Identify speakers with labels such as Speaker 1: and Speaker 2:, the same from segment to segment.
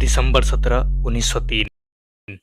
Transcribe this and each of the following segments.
Speaker 1: दिसंबर 17, 1903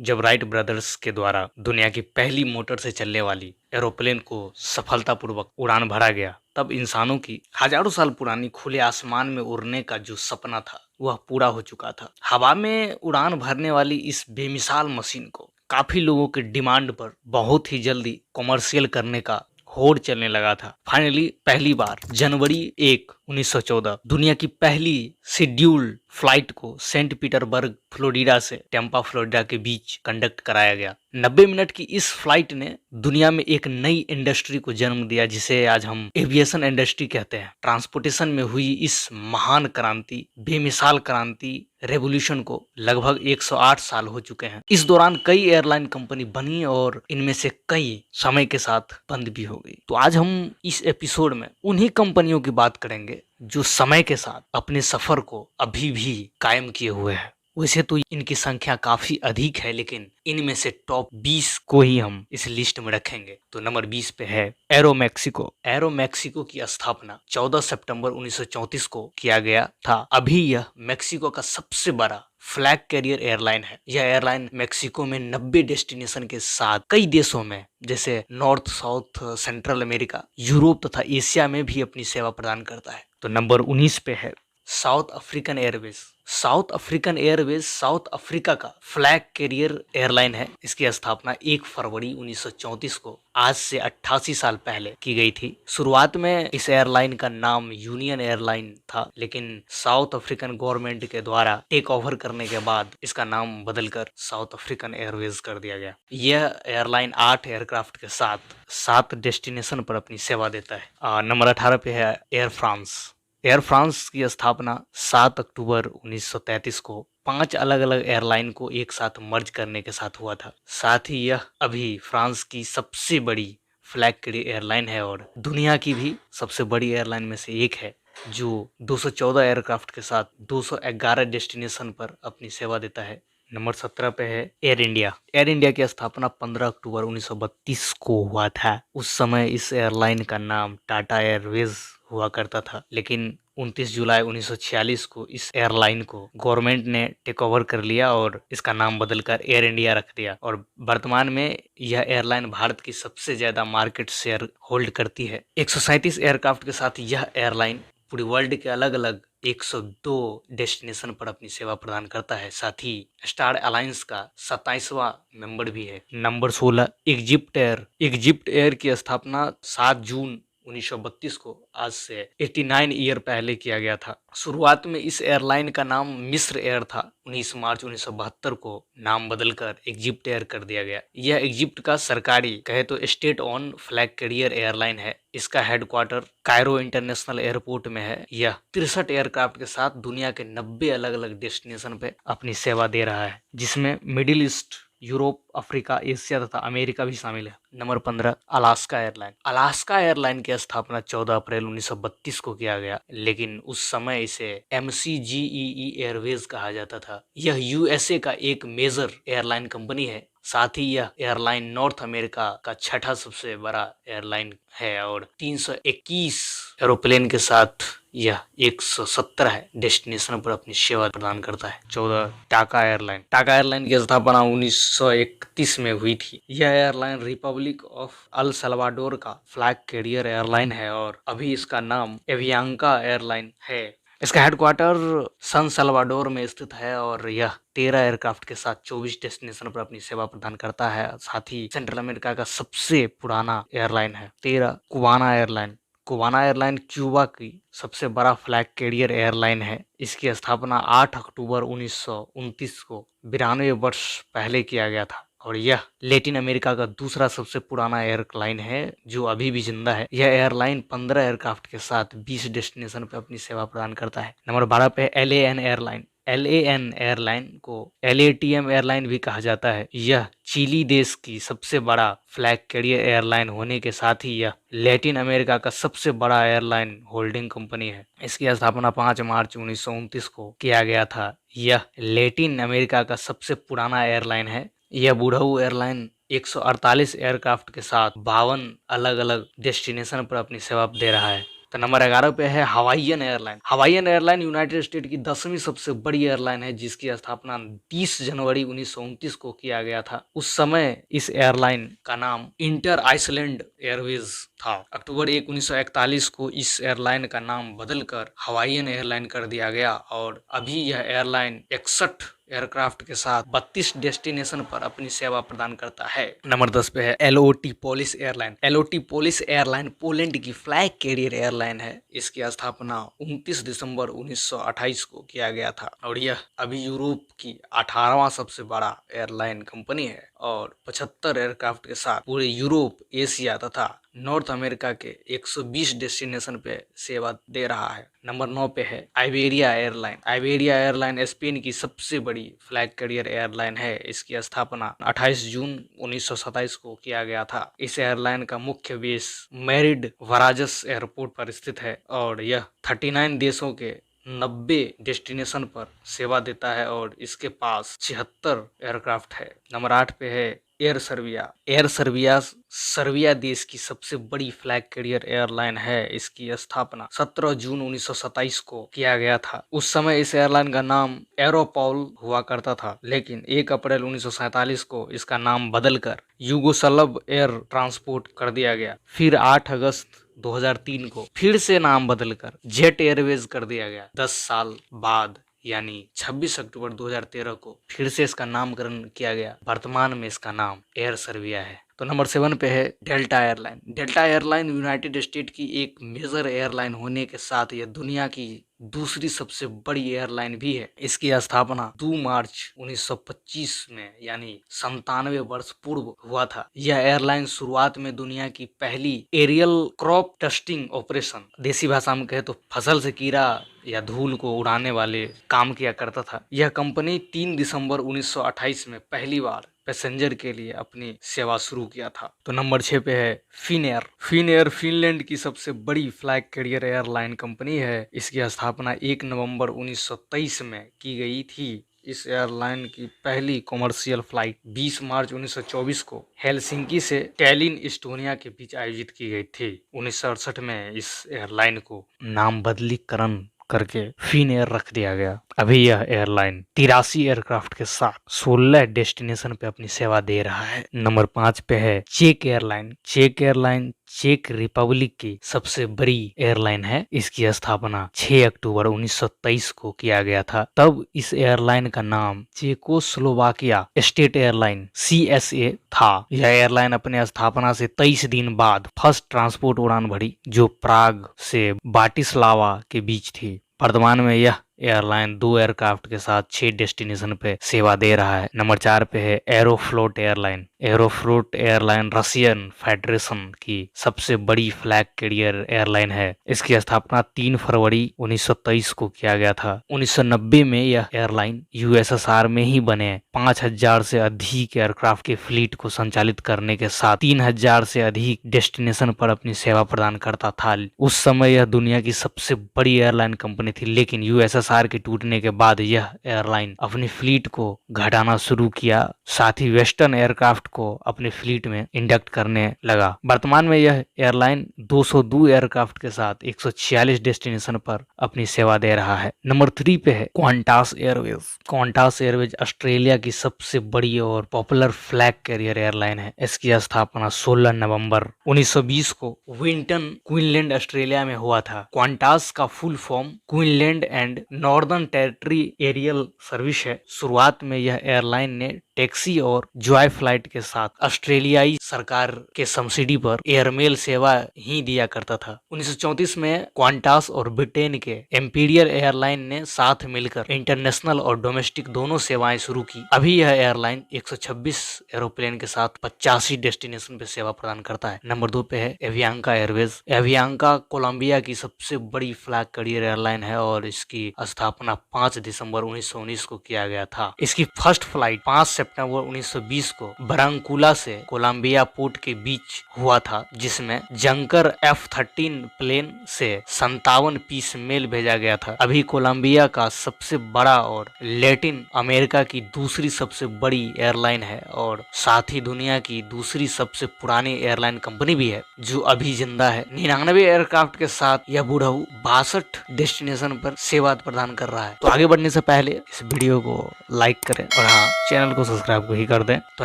Speaker 1: जब Wright brothers के द्वारा दुनिया की पहली मोटर से चलने वाली एरोप्लेन को सफलतापूर्वक उड़ान भरा गया, तब इंसानों की हजारों साल पुरानी खुले आसमान में उड़ने का जो सपना था वह पूरा हो चुका था। हवा में उड़ान भरने वाली इस बेमिसाल मशीन को काफी लोगों के डिमांड पर बहुत ही जल्दी कमर्शियल करने का होड़ चलने लगा था। फाइनली पहली बार जनवरी 1, 1914 दुनिया की पहली शेड्यूल्ड फ्लाइट को सेंट पीटर्सबर्ग फ्लोरिडा से टेम्पा फ्लोरिडा के बीच कंडक्ट कराया गया। 90 मिनट की इस फ्लाइट ने दुनिया में एक नई इंडस्ट्री को जन्म दिया, जिसे आज हम एविएशन इंडस्ट्री कहते हैं। ट्रांसपोर्टेशन में हुई इस महान क्रांति, बेमिसाल क्रांति, रेवोल्यूशन को लगभग 108 साल हो चुके हैं। इस दौरान कई एयरलाइन कंपनी बनी और इनमें से कई समय के साथ बंद भी हो गई। तो आज हम इस एपिसोड में उन्हीं कंपनियों की बात करेंगे जो समय के साथ अपने सफर को अभी भी कायम किए हुए हैं। वैसे तो इनकी संख्या काफी अधिक है, लेकिन इनमें से टॉप 20 को ही हम इस लिस्ट में रखेंगे। तो नंबर 20 पे है एरो मैक्सिको। एरो मैक्सिको की स्थापना 14 सितंबर 1934 को किया गया था। अभी यह मैक्सिको का सबसे बड़ा फ्लैग कैरियर एयरलाइन है। यह एयरलाइन मैक्सिको में 90 डेस्टिनेशन के साथ कई देशों में जैसे north, south, central America, Europe तथा एशिया में भी अपनी सेवा प्रदान करता है। तो नंबर 19 पे है south African Airways. South African Airways south Africa का फ्लैग कैरियर एयरलाइन है। इसकी स्थापना 1 फरवरी 1934 को, आज से 88 साल पहले की गई थी। शुरुआत में इस एयरलाइन का नाम यूनियन एयरलाइन था, लेकिन साउथ अफ्रीकन गवर्नमेंट के द्वारा टेक ओवर करने के बाद इसका नाम बदलकर साउथ अफ्रीकन एयरवेज कर दिया गया। यह एयरलाइन 8 एयरक्राफ्ट के साथ 7 डेस्टिनेशन पर अपनी सेवा देता है। नंबर 18 पे है एयर फ्रांस। एयर फ्रांस की स्थापना 7 अक्टूबर 1933 को 5 अलग अलग एयरलाइन को एक साथ मर्ज करने के साथ हुआ था। साथ ही यह अभी फ्रांस की सबसे बड़ी फ्लैग कैरियर एयरलाइन है और दुनिया की भी सबसे बड़ी एयरलाइन में से एक है, जो 214 एयरक्राफ्ट के साथ 211 डेस्टिनेशन पर अपनी सेवा देता है। नंबर 17 पे है एयर इंडिया। एयर इंडिया की स्थापना 15 अक्टूबर 1932 को हुआ था। उस समय इस एयरलाइन का नाम टाटा एयरवेज हुआ करता था, लेकिन 29 जुलाई 1946 को इस एयरलाइन को गवर्नमेंट ने टेक ओवर कर लिया और इसका नाम बदलकर एयर इंडिया रख दिया। और वर्तमान में यह एयरलाइन भारत की सबसे ज्यादा मार्केट शेयर होल्ड करती है। 137 एयरक्राफ्ट के साथ यह एयरलाइन पूरी वर्ल्ड के अलग अलग 102 डेस्टिनेशन पर अपनी सेवा प्रदान करता है। साथ ही स्टार अलायंस का 27वां मेंबर भी है। Number 16 Egypt air. Egypt air की स्थापना 7 जून 1932 को, आज से 89 ईयर पहले किया गया था। शुरुआत में इस एयरलाइन का नाम मिस्र एयर था। 19 मार्च 1972 को नाम बदलकर इजिप्ट एयर कर दिया गया। यह इजिप्ट का सरकारी कहे तो state on flag carrier airline है। इसका हेडक्वार्टर कायरो इंटरनेशनल एयरपोर्ट में है। यह 63 एयरक्राफ्ट के साथ दुनिया के 90 अलग अलग डेस्टिनेशन पे अपनी सेवा दे रहा है, जिसमें middle east, Europe, Africa, Asia तथा अमेरिका भी शामिल है। Number 15 Alaska airline. Alaska airline की स्थापना 14 अप्रैल 1932 को किया गया, लेकिन उस समय इसे MCGEE एयरवेज कहा जाता था। यह यूएसए का एक मेजर एयरलाइन कंपनी है। साथ ही यह एयरलाइन नॉर्थ अमेरिका का छठा सबसे बड़ा एयरलाइन है और 321 एरोप्लेन के साथ यह 117 डेस्टिनेशन पर अपनी सेवा प्रदान करता है। 14 टाका एयरलाइन। टाका एयरलाइन की स्थापना 1931 में हुई थी। यह airline Republic of El Salvador का फ्लैग कैरियर एयरलाइन है और अभी इसका नाम एवियांका एयरलाइन है। इसका हेडक्वार्टर सन सल्वाडोर में स्थित है और यह 13 एयरक्राफ्ट के साथ 24 डेस्टिनेशन पर अपनी सेवा प्रदान करता है। साथ ही सेंट्रल अमेरिका का सबसे पुराना एयरलाइन है। 13 कुबाना एयरलाइन। कुबाना एयरलाइन क्यूबा की सबसे बड़ा फ्लैग कैरियर एयरलाइन है। इसकी स्थापना 8 अक्टूबर 1929 को 92 वर्ष पहले किया गया था और यह लैटिन अमेरिका का दूसरा सबसे पुराना एयरलाइन है जो अभी भी जिंदा है। यह एयरलाइन 15 एयरक्राफ्ट के साथ 20 डेस्टिनेशन पर अपनी सेवा प्रदान करता है। नंबर 12 पे LAN एयरलाइन। LAN एयरलाइन को LATM एयरलाइन भी कहा जाता है। यह चिली देश की सबसे बड़ा फ्लैग कैरियर एयरलाइन होने के साथ ही यह लैटिन अमेरिका का सबसे बड़ा एयरलाइन होल्डिंग कंपनी है। इसकी स्थापना 5 मार्च 1929 को किया गया था। यह लैटिन अमेरिका का सबसे पुराना एयरलाइन है। यह बुढ़ऊ एयरलाइन 148 एयरक्राफ्ट के साथ 52 अलग अलग डेस्टिनेशन पर अपनी सेवा दे रहा है। तो नंबर 11 पे है Hawaiian airline. Hawaiian airline United state की 10वीं सबसे बड़ी एयरलाइन है, जिसकी स्थापना 30 जनवरी 1929 को किया गया था। उस समय इस एयरलाइन का नाम इंटर आइसलैंड एयरवेज था। अक्टूबर 1, 1941 को इस एयरलाइन का नाम बदलकर हवाईयन एयरलाइन कर दिया गया और अभी यह एयरलाइन 61 एयरक्राफ्ट के साथ 32 डेस्टिनेशन पर अपनी सेवा प्रदान करता है। नंबर 10 पे है LOT police airline. LOT police airline Poland की फ्लैग कैरियर एयरलाइन है। इसकी स्थापना 29 दिसंबर 1928 को किया गया था और यह अभी यूरोप की 18वां सबसे बड़ा एयरलाइन कंपनी है और 75 एयरक्राफ्ट के साथ पूरे यूरोप, एशिया तथा नॉर्थ अमेरिका के 120 डेस्टिनेशन पे सेवा दे रहा है। नंबर 9 पे है Iberia airline. Iberia airline Spain की सबसे बड़ी फ्लैग कैरियर एयरलाइन है। इसकी स्थापना 28 जून 1927 को किया गया था। इस एयरलाइन का मुख्य बेस मैरिड वराजस एयरपोर्ट पर स्थित है और यह 39 देशों के 90 डेस्टिनेशन पर सेवा देता है और इसके पास 76 एयरक्राफ्ट है। नंबर 8 पे है air Serbia. Air Serbia Serbia देश की सबसे बड़ी फ्लैग कैरियर एयरलाइन है। इसकी स्थापना 17 जून 1927 को किया गया था। उस समय इस एयरलाइन का नाम एरोपॉल हुआ करता था, लेकिन 1 अप्रैल 1947 को इसका नाम बदलकर युगोस्लाव एयर ट्रांसपोर्ट कर दिया गया। फिर 8 अगस्त 2003 को फिर से नाम बदलकर जेट एयरवेज कर दिया गया। 10 साल बाद यानी 26 अक्टूबर 2013 को फिर से इसका नामकरण किया गया। वर्तमान में इसका नाम एयर सर्विया है। तो नंबर 7 पे है delta airline. Delta airline United state की एक मेजर एयरलाइन होने के साथ यह दुनिया की दूसरी सबसे बड़ी एयरलाइन भी है। इसकी स्थापना 2 मार्च 1925 में यानी 97 वर्ष पूर्व हुआ था। यह एयरलाइन शुरुआत में दुनिया की पहली एरियल क्रॉप डस्टिंग ऑपरेशन, देसी भाषा में कहे तो फसल से कीड़ा या धूल को उड़ाने वाले काम किया करता था। यह कंपनी 3 दिसंबर 1928 में पहली बार पैसेंजर के लिए अपनी सेवा शुरू किया था। तो नंबर 6 पे है Finnair. Finnair Finland की सबसे बड़ी फ्लैग कैरियर एयरलाइन कंपनी है। इसकी स्थापना 1 नवंबर 1923 में की गई थी। इस एयरलाइन की पहली कॉमर्शियल फ्लाइट 20 मार्च 1924 को हेलसिंकी से टैलिन, इस्टोनिया के बीच आयोजित की गई थी। 1968 में इस एयरलाइन को नाम बदलीकरण करके फिन एयर रख दिया गया। अभी यह एयरलाइन 83 एयरक्राफ्ट के साथ 16 डेस्टिनेशन पे अपनी सेवा दे रहा है। नंबर 5 पे है check airline. Check airline check Republic की सबसे बड़ी एयरलाइन है। इसकी स्थापना 6 अक्टूबर 1923 को किया गया था। तब इस एयरलाइन का नाम चेकोस्लोवाकिया स्टेट एयरलाइन CSA था। यह एयरलाइन अपने स्थापना से 23 दिन बाद फर्स्ट ट्रांसपोर्ट उड़ान भरी, जो प्राग से बाटिस्लावा के बीच थी। वर्तमान में यह एयरलाइन 2 एयरक्राफ्ट के साथ 6 डेस्टिनेशन पे सेवा दे रहा है। नंबर 4 पे है Aeroflot airline. Aeroflot airline Russian federation की सबसे बड़ी फ्लैग कैरियर एयरलाइन है। इसकी स्थापना 3 फरवरी 1923 को किया गया था। 1990 में यह एयरलाइन USSR में ही बने 5000 से अधिक एयरक्राफ्ट के फ्लीट को संचालित करने के साथ 3000 से अधिक डेस्टिनेशन पर अपनी सेवा प्रदान करता था। उस समय यह दुनिया की सबसे बड़ी एयरलाइन कंपनी थी, लेकिन USSR के टूटने के बाद यह एयरलाइन अपनी फ्लीट को घटाना शुरू किया, साथ ही वेस्टर्न एयरक्राफ्ट को अपने फ्लीट में इंडक्ट करने लगा। वर्तमान में यह एयरलाइन 202 एयरक्राफ्ट के साथ 146 डेस्टिनेशन पर अपनी सेवा दे रहा है। नंबर 3 पे है Qantas Airways. Qantas Airways Australia की सबसे बड़ी और पॉपुलर फ्लैग कैरियर एयरलाइन है। इसकी स्थापना 16 नवंबर 1920 को विंटन, क्वीनलैंड, ऑस्ट्रेलिया में हुआ था। क्वांटास का full form Queensland and Northern Territory Aerial Service है। शुरुआत में यह एयरलाइन ने टैक्सी और जॉय फ्लाइट के साथ ऑस्ट्रेलियाई सरकार के सब्सिडी पर एयरमेल सेवा ही दिया करता था। 1934 में क्वांटास और ब्रिटेन के एम्पीरियल एयरलाइन ने साथ मिलकर इंटरनेशनल और डोमेस्टिक दोनों सेवाएं शुरू की। अभी यह एयरलाइन 126 एरोप्लेन के साथ 85 डेस्टिनेशन पे सेवा प्रदान करता है। नंबर 2 पे है एवियांका एयरवेज। एवियांका कोलंबिया की सबसे बड़ी फ्लैग कैरियर एयरलाइन है और इसकी स्थापना 5 दिसंबर 1919 को किया गया था। इसकी फर्स्ट फ्लाइट 5 सितंबर 1920 को बरांकुला से कोलंबिया पोर्ट के बीच हुआ था, जिसमें जंकर F-13 प्लेन से 57 पीस मेल भेजा गया था। अभी कोलंबिया का सबसे बड़ा और लैटिन अमेरिका की दूसरी सबसे बड़ी एयरलाइन है और साथ ही दुनिया की दूसरी सबसे पुरानी एयरलाइन कंपनी भी है जो अभी जिंदा है। 99 एयरक्राफ्ट के साथ यह बुढ़ऊ 62 डेस्टिनेशन पर सेवा प्रदान कर रहा है। तो आगे बढ़ने से पहले इस वीडियो को लाइक करें और हाँ, चैनल को सब्सक्राइब भी कर दें। तो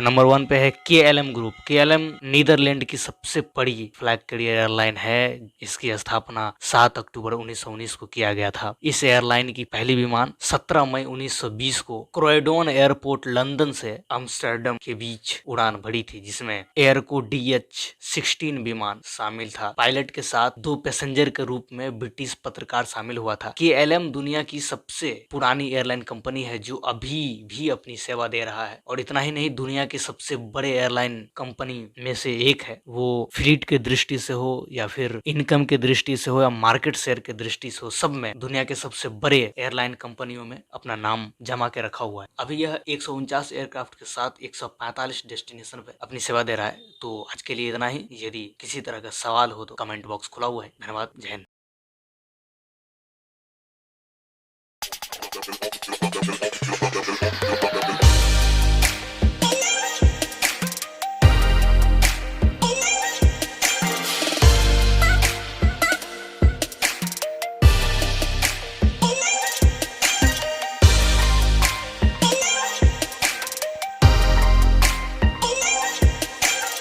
Speaker 1: नंबर 1 पे है KLM ग्रुप। KLM नीदरलैंड की सबसे बड़ी फ्लैग कैरियर एयरलाइन है। इसकी स्थापना 7 अक्टूबर 1919 को किया गया था। इस एयरलाइन की पहली विमान 17 मई 1920 को क्रोयडोन एयरपोर्ट लंदन से अम्स्टर्डम के बीच उड़ान भरी थी, जिसमें एयरको DH-16 विमान शामिल था। पायलट के साथ 2 पैसेंजर के रूप में ब्रिटिश पत्रकार शामिल हुआ था। KLM दुनिया की सबसे पुरानी एयरलाइन कंपनी है जो अभी भी अपनी सेवा दे रहा है और इतना ही नहीं, दुनिया के सबसे बड़े एयरलाइन कंपनी में से एक है। वो फ्लीट के दृष्टि से हो या फिर इनकम के दृष्टि से हो या मार्केट शेयर के दृष्टि से हो, सब में दुनिया के सबसे बड़े एयरलाइन कंपनियों में अपना नाम जमा के रखा हुआ है। अभी यह 149 एयरक्राफ्ट के साथ 145 डेस्टिनेशन पे अपनी सेवा दे रहा है। तो आज के लिए इतना ही। यदि किसी तरह का सवाल हो तो कमेंट बॉक्स खुला हुआ है। धन्यवाद। जय हिंद।